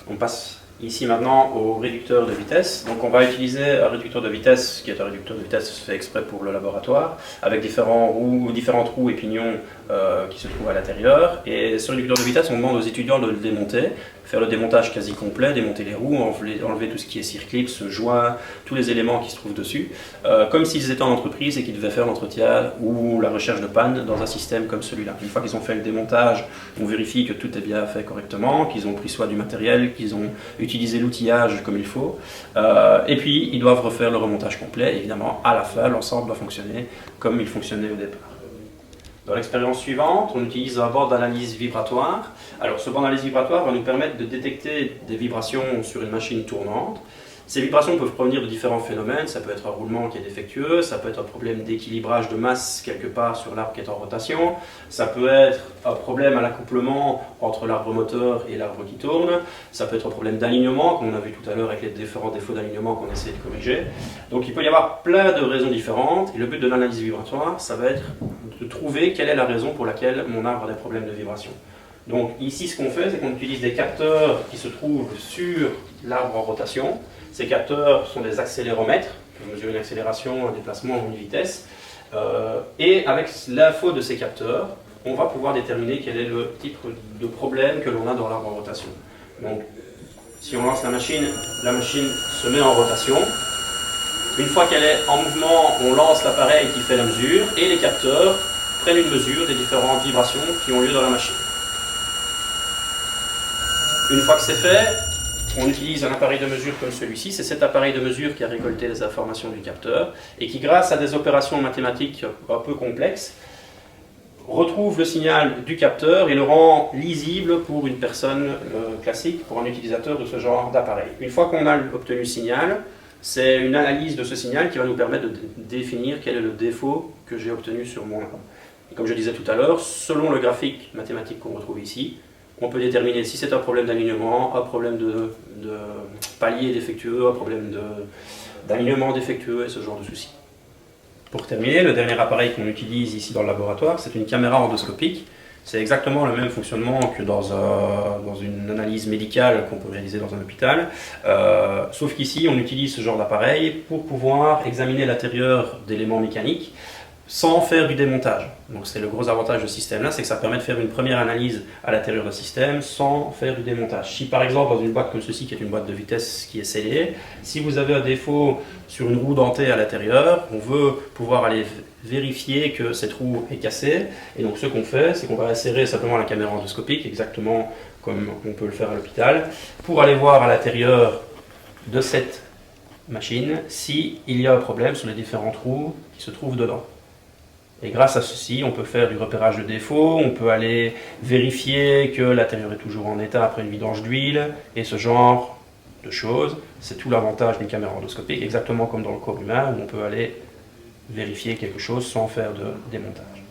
On passe ici maintenant au réducteur de vitesse. Donc on va utiliser un réducteur de vitesse qui est un réducteur de vitesse fait exprès pour le laboratoire, avec différentes roues et pignons qui se trouvent à l'intérieur. Et ce réducteur de vitesse, on demande aux étudiants de le démonter, faire le démontage quasi complet, démonter les roues, enlever tout ce qui est circlips, joints, tous les éléments qui se trouvent dessus, comme s'ils étaient en entreprise et qu'ils devaient faire l'entretien ou la recherche de panne dans un système comme celui-là. Une fois qu'ils ont fait le démontage, on vérifie que tout est bien fait correctement, qu'ils ont pris soin du matériel, qu'ils ont utilisé l'outillage comme il faut, et puis ils doivent refaire le remontage complet. Évidemment, à la fin, l'ensemble doit fonctionner comme il fonctionnait au départ. Dans l'expérience suivante, on utilise un banc d'analyse vibratoire. Alors ce banc d'analyse vibratoire va nous permettre de détecter des vibrations sur une machine tournante. Ces vibrations peuvent provenir de différents phénomènes. Ça peut être un roulement qui est défectueux, ça peut être un problème d'équilibrage de masse quelque part sur l'arbre qui est en rotation, ça peut être un problème à l'accouplement entre l'arbre moteur et l'arbre qui tourne, ça peut être un problème d'alignement, comme on a vu tout à l'heure avec les différents défauts d'alignement qu'on essaie de corriger. Donc il peut y avoir plein de raisons différentes, et le but de l'analyse vibratoire, ça va être de trouver quelle est la raison pour laquelle mon arbre a des problèmes de vibration. Donc ici, ce qu'on fait, c'est qu'on utilise des capteurs qui se trouvent sur l'arbre en rotation. Ces capteurs sont des accéléromètres, qui mesurent une accélération, un déplacement ou une vitesse. Et avec l'info de ces capteurs, on va pouvoir déterminer quel est le type de problème que l'on a dans l'arbre en rotation. Donc, si on lance la machine se met en rotation. Une fois qu'elle est en mouvement, on lance l'appareil qui fait la mesure et les capteurs prennent une mesure des différentes vibrations qui ont lieu dans la machine. Une fois que c'est fait, on utilise un appareil de mesure comme celui-ci. C'est cet appareil de mesure qui a récolté les informations du capteur et qui, grâce à des opérations mathématiques un peu complexes, retrouve le signal du capteur et le rend lisible pour une personne classique, pour un utilisateur de ce genre d'appareil. Une fois qu'on a obtenu le signal, c'est une analyse de ce signal qui va nous permettre de définir quel est le défaut que j'ai obtenu sur mon arbre. Et comme je disais tout à l'heure, selon le graphique mathématique qu'on retrouve ici, on peut déterminer si c'est un problème d'alignement, un problème de palier défectueux, un problème d'alignement défectueux et ce genre de soucis. Pour terminer, le dernier appareil qu'on utilise ici dans le laboratoire, c'est une caméra endoscopique. C'est exactement le même fonctionnement que dans une analyse médicale qu'on peut réaliser dans un hôpital, sauf qu'ici on utilise ce genre d'appareil pour pouvoir examiner l'intérieur d'éléments mécaniques sans faire du démontage. Donc c'est le gros avantage de ce système-là, c'est que ça permet de faire une première analyse à l'intérieur d'un système sans faire du démontage. Si par exemple dans une boîte comme ceci, qui est une boîte de vitesse qui est scellée, si vous avez un défaut sur une roue dentée à l'intérieur, on veut pouvoir aller vérifier que cette roue est cassée, et donc ce qu'on fait, c'est qu'on va insérer simplement la caméra endoscopique, exactement comme on peut le faire à l'hôpital, pour aller voir à l'intérieur de cette machine s'il y a un problème sur les différentes roues qui se trouvent dedans. Et grâce à ceci, on peut faire du repérage de défauts, on peut aller vérifier que l'intérieur est toujours en état après une vidange d'huile, et ce genre de choses. C'est tout l'avantage d'une caméra endoscopique, exactement comme dans le corps humain, où on peut aller vérifier quelque chose sans faire de démontage.